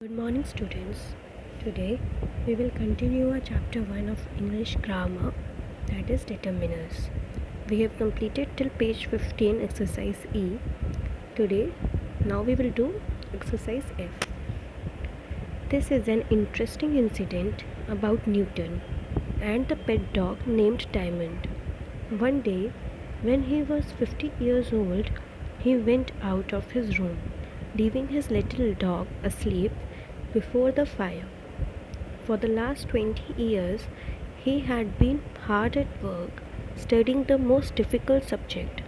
Good morning, students. Today we will continue our chapter 1 of English grammar, that is determiners. We have completed till page 15, exercise E. Today, now we will do exercise F. This is an interesting incident about Newton and the pet dog named Diamond. One day, when he was 50 years old, he went out of his room, leaving his little dog asleep before the fire. For the last 20 years, he had been hard at work studying the most difficult subject.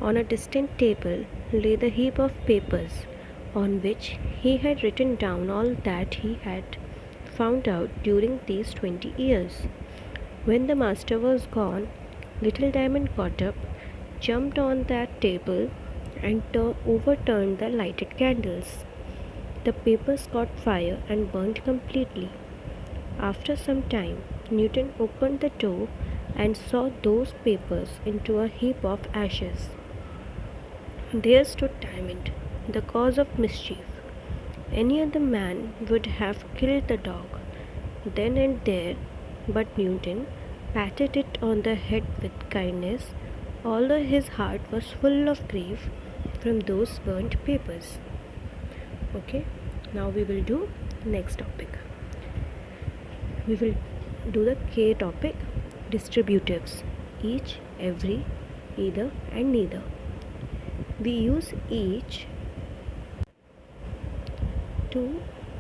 On a distant table lay the heap of papers on which he had written down all that he had found out during these 20 years. When the master was gone, Little Diamond got up, jumped on that table, and overturned the lighted candles. The papers caught fire and burned completely. After some time, Newton opened the door and saw those papers into a heap of ashes. There stood Diamond, the cause of mischief. Any other man would have killed the dog then and there, but Newton patted it on the head with kindness, although his heart was full of grief from those burnt papers. Okay, now we will do next topic. We will do the K topic, distributives: each, every, either and neither. We use each to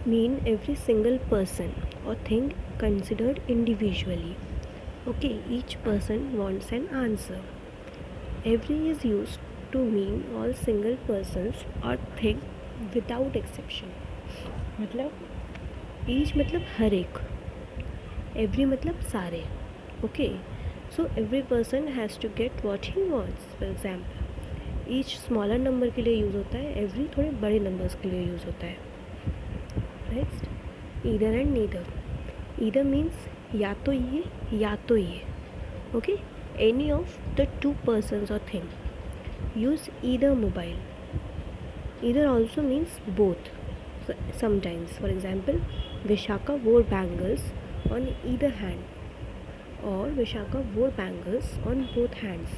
mean every single person or thing considered individually. Okay, each person wants an answer. Every is used to mean all single persons or thing without exception. मतलब each मतलब हर एक, every मतलब सारे. Okay, so every person has to get what he wants. For example, each smaller number के लिए use होता है, every थोड़े बड़े numbers के लिए यूज़ होता है. Next, either and neither. Either means या तो ये या तो ये. Okay, any of the two persons or thing. Use either mobile. Either also means both. So, sometimes, for example, Vishaka wore bangles on either hand, or Vishaka wore bangles on both hands.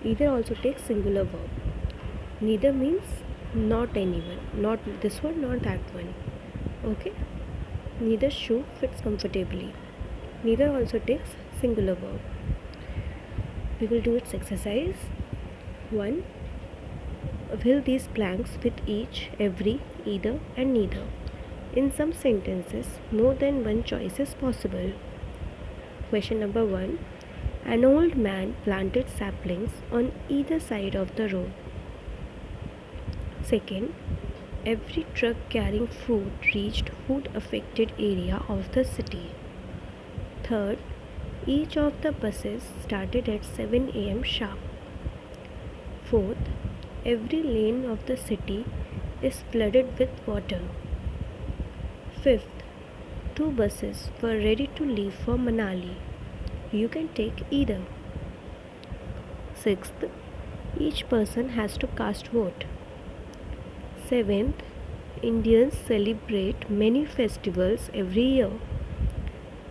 Either also takes singular verb. Neither means not anyone, not this one, not that one. Okay, neither shoe fits comfortably. Neither also takes singular verb. We will do its exercise. 1. Fill these blanks with each, every, either and neither. In some sentences, more than one choice is possible. Question number 1. An old man planted saplings on either side of the road. Second, every truck carrying food reached food affected area of the city. Third, each of the buses started at 7 a.m. sharp. Fourth, every lane of the city is flooded with water. Fifth, 2 buses were ready to leave for Manali. You can take either. Sixth, each person has to cast vote. Seventh, Indians celebrate many festivals every year.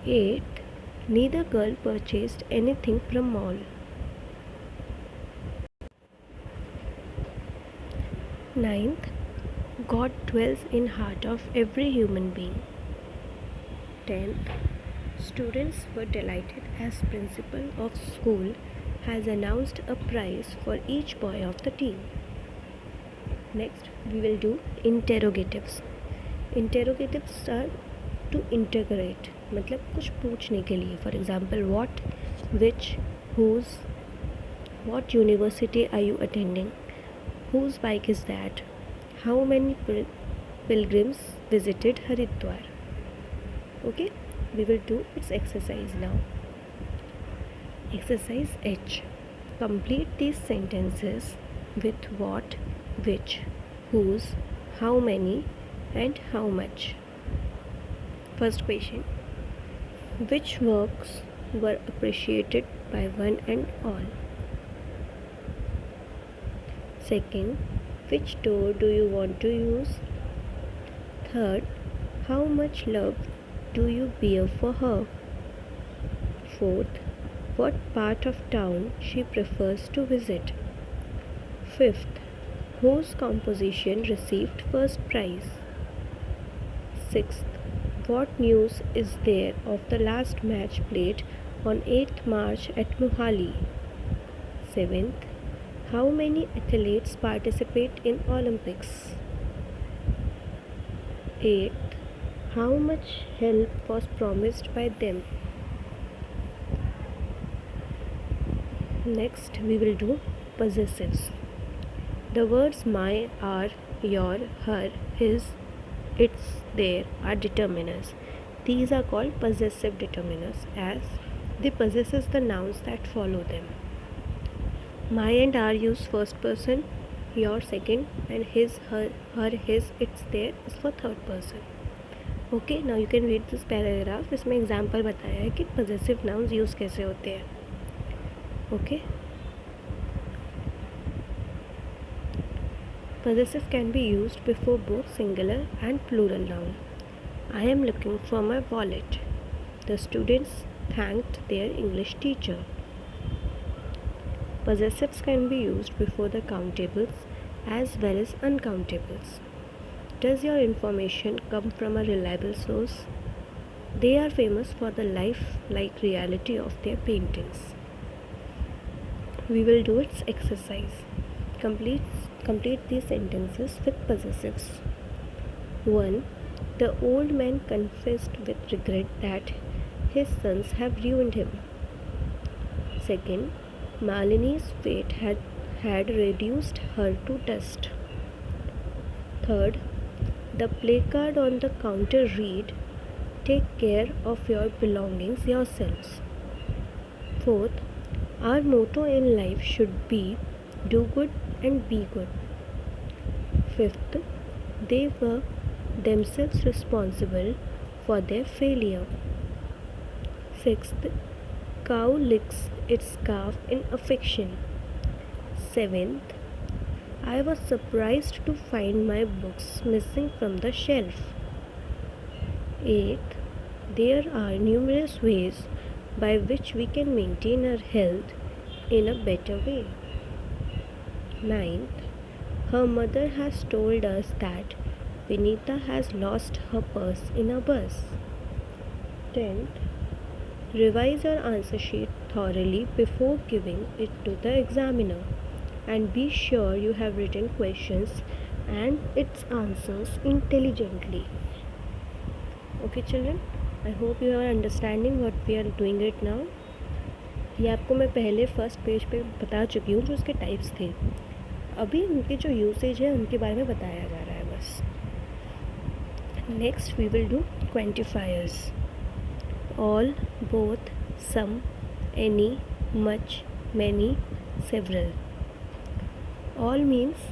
Eighth, neither girl purchased anything from mall. Ninth, God dwells in heart of every human being. 10th, students were delighted as principal of school has announced a prize for each boy of the team. Next, we will do interrogatives. Interrogatives are to interrogate, मतलब कुछ पूछने के लिए. For example, what, which, whose, what university are you attending, whose bike is that, how many pilgrims visited Haridwar. Okay, we will do its exercise now. Exercise H. Complete these sentences with what, which, whose, how many and how much. First question. Which works were appreciated by one and all? Second, which door do you want to use? Third, how much love do you bear for her? Fourth, what part of town she prefers to visit? Fifth, whose composition received first prize? Sixth, what news is there of the last match played on 8th March at Mohali? Seventh, how many athletes participate in Olympics? Eighth, how much help was promised by them? Next, we will do possessives. The words my, our, your, her, his, its, their are determiners. These are called possessive determiners as they possesses the nouns that follow them. My and our use first person, your second, and his, her, his, its, their is for third person. Okay, now you can read this paragraph. इसमें example बताया है कि possessive nouns use कैसे होते हैं. Okay. Possessive can be used before both singular and plural noun. I am looking for my wallet. The students thanked their English teacher. Possessives can be used before the countables as well as uncountables. Does your information come from a reliable source? They are famous for the life-like reality of their paintings. We will do its exercise. Complete these sentences with possessives. 1. The old man confessed with regret that his sons have ruined him. 2. Malini's fate had reduced her to dust. 3. The placard on the counter read, "Take care of your belongings yourselves." 4. Our motto in life should be do good and be good. 5. They were themselves responsible for their failure. 6. Cow licks its calf in affection. 7. I was surprised to find my books missing from the shelf. 8. There are numerous ways by which we can maintain our health in a better way. 9. Her mother has told us that Vinita has lost her purse in a bus. 10. Revise your answer sheet thoroughly before giving it to the examiner and be sure you have written questions and its answers intelligently. Okay children, I hope you are understanding what we are doing it now. ये आपको मैं पहले first page पे बता चुकी हूँ जो उसके टाइप्स थे. अभी उनके जो यूसेज है उनके बारे में बताया जा रहा है बस. Next we will do quantifiers. All, both, some, any, much, many, several. All means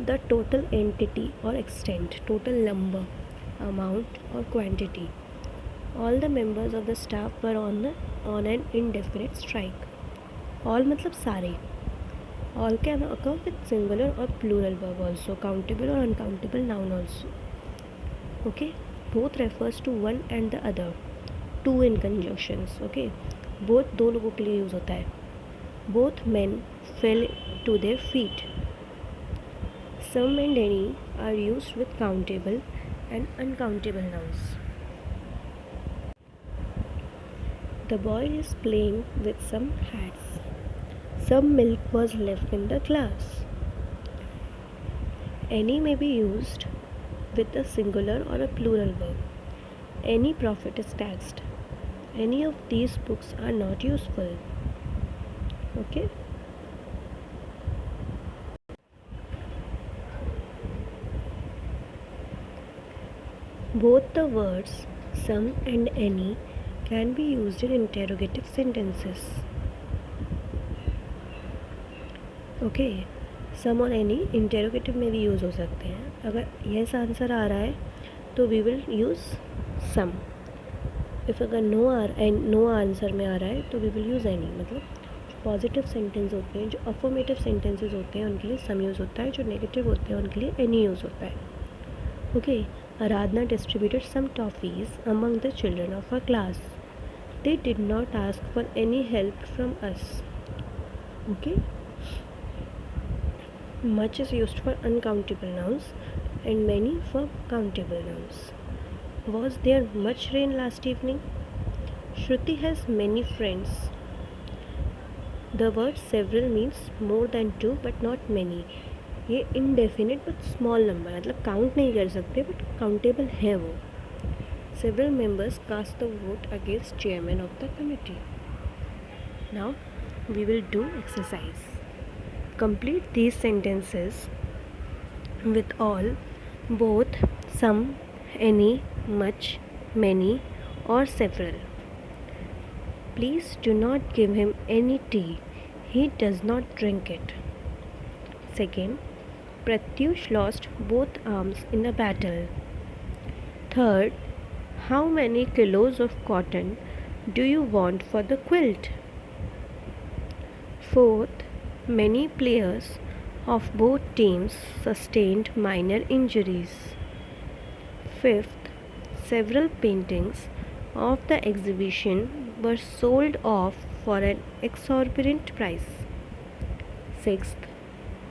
the total entity or extent, total number, amount or quantity. All the members of the staff were on an indefinite strike. All मतलब सारे. All can occur with singular or plural verb also, countable or uncountable noun also. Okay, both refers to one and the other. Two in conjunctions. Okay, both दो लोगों के लिए use होता है. Both men fell to their feet. Some and any are used with countable and uncountable nouns. The boy is playing with some hats. Some milk was left in the glass. Any may be used with a singular or a plural verb. Any profit is taxed. Any of these books are not useful. Okay. Both the words some and any can be used in interrogative sentences. Okay, some और any interrogative में भी use हो सकते हैं. अगर yes answer आ रहा है तो we will use some. if अगर no आंसर में आ रहा है तो we will use any. मतलब पॉजिटिव सेंटेंस होते हैं, जो अफर्मेटिव सेंटेंसेस होते हैं उनके लिए सम यूज़ होता है, जो नेगेटिव होते हैं उनके लिए एनी यूज़ होता है. Okay, Aradhna distributed some toffees among the children of her class. They did not ask for any help from us. Okay, much is used for uncountable nouns and many for countable nouns. Was there much rain last evening? Shruti has many friends. The word several means more than two but not many. ये indefinite but small number मतलब count नहीं कर सकते but countable है वो. Several members cast the vote against chairman of the committee. Now we will do exercise. Complete these sentences with all, both, some, any, much, many, or several. Please do not give him any tea. He does not drink it. Second, Pratyush lost both arms in a battle. Third, how many kilos of cotton do you want for the quilt? Fourth, many players of both teams sustained minor injuries. Fifth, several paintings of the exhibition were sold off for an exorbitant price. Sixth,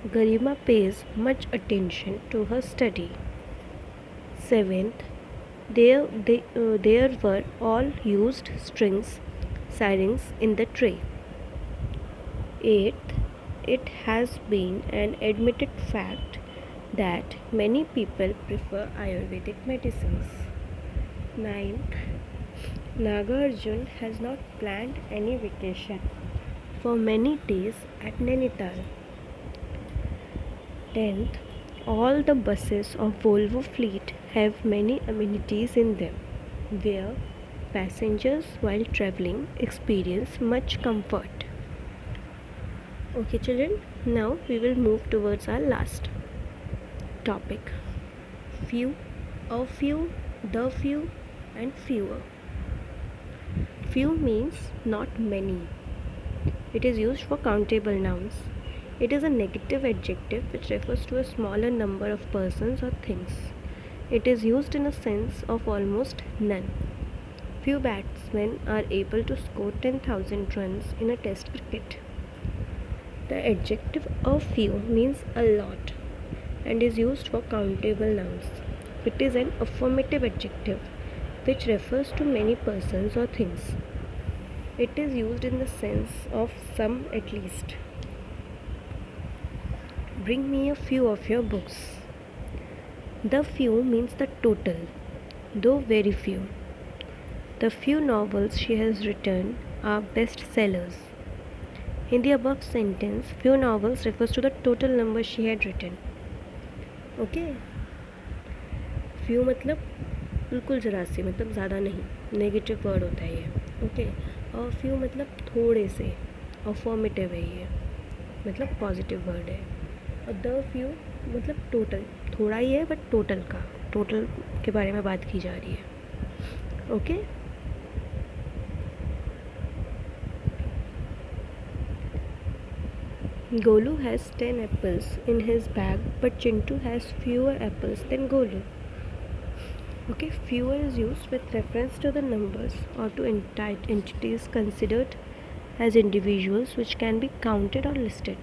Garima pays much attention to her study. Seventh, there were all used strings sirens in the tray. Eighth, it has been an admitted fact that many people prefer Ayurvedic medicines. Ninth, Nagarjun has not planned any vacation for many days at Nainital. 10th, all the buses of Volvo fleet have many amenities in them, where passengers while traveling experience much comfort. Okay children, now we will move towards our last topic. Few, a few, the few and fewer. Few means not many. It is used for countable nouns. It is a negative adjective which refers to a smaller number of persons or things. It is used in a sense of almost none. Few batsmen are able to score 10,000 runs in a test cricket. The adjective a few means a lot and is used for countable nouns. It is an affirmative adjective which refers to many persons or things. It is used in the sense of some at least. Bring me a few of your books. The few means the total, though very few. The few novels she has written are bestsellers. In the above sentence, few novels refers to the total number she had written. Okay? Few मतलब बिल्कुल ज़रा से, मतलब ज़्यादा नहीं, negative word होता है ये. ओके, और फ्यू मतलब थोड़े से, अफर्मेटिव है ये, मतलब पॉजिटिव वर्ड है. और द फ्यू मतलब टोटल, थोड़ा ही है बट टोटल का, टोटल के बारे में बात की जा रही है. Okay, Golu has 10 apples in his bag, but Chintu has fewer apples than Golu. Okay, fewer is used with reference to the numbers or to entities considered as individuals which can be counted or listed.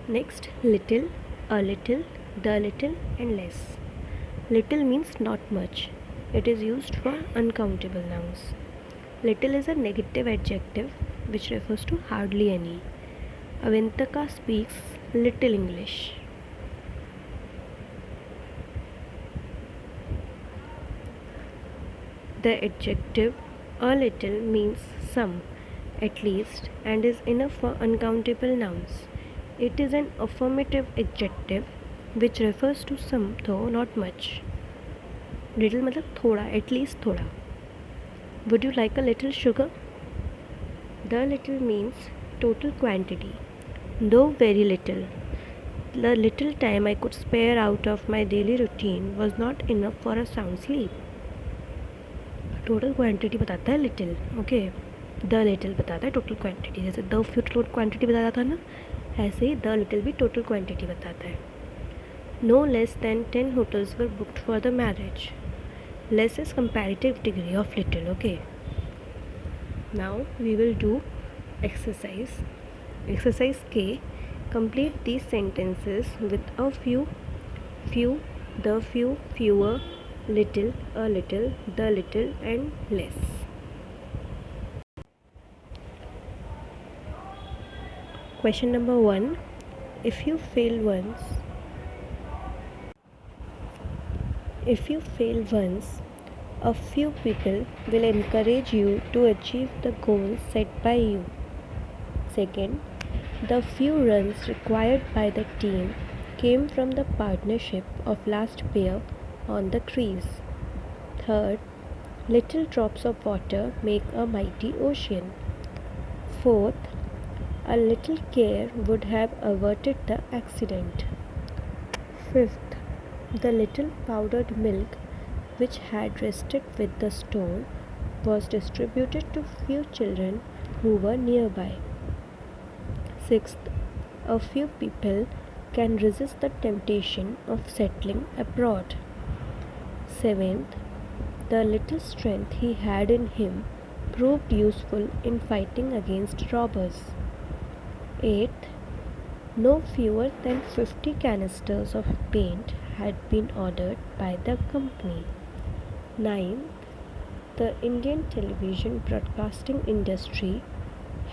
Next, little, a little, the little and less. Little means not much. It is used for uncountable nouns. Little is a negative adjective which refers to hardly any. Avantaka speaks little English. The adjective a little means some, at least, and is enough for uncountable nouns. It is an affirmative adjective which refers to some, though not much. Little मतलब थोड़ा, at least थोड़ा. Would you like a little sugar? The little means total quantity, though very little. The little time I could spare out of my daily routine was not enough for a sound sleep. Total quantity बताता है little. Okay, the little बताता है total quantity. जैसे the few total quantity बताता था ना, ऐसे ही the little भी टोटल क्वांटिटी बताता है. No less than 10 hotels were booked for the marriage. Less is comparative degree of little, okay? Now we will do exercise. Exercise K. Complete these sentences with a few, the few, fewer, little, a little, the little, and less. Question number 1. If you fail once, a few people will encourage you to achieve the goal set by you. Second, the few runs required by the team came from the partnership of last pair on the crease. Third, little drops of water make a mighty ocean. Fourth, a little care would have averted the accident. Fifth, the little powdered milk which had rested with the stone was distributed to few children who were nearby. Sixth, a few people can resist the temptation of settling abroad. Seventh, the little strength he had in him proved useful in fighting against robbers. Eighth, no fewer than 50 canisters of paint had been ordered by the company. Ninth, the Indian television broadcasting industry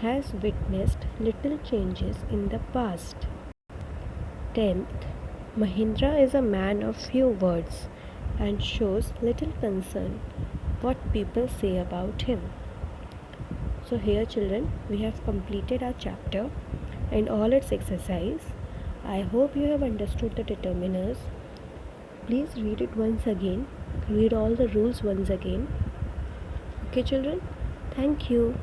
has witnessed little changes in the past. 10th, Mahindra is a man of few words and shows little concern what people say about him. So here children, we have completed our chapter and all its exercise. I hope you have understood the determiners. Please read it once again. Read all the rules once again. Okay children, thank you.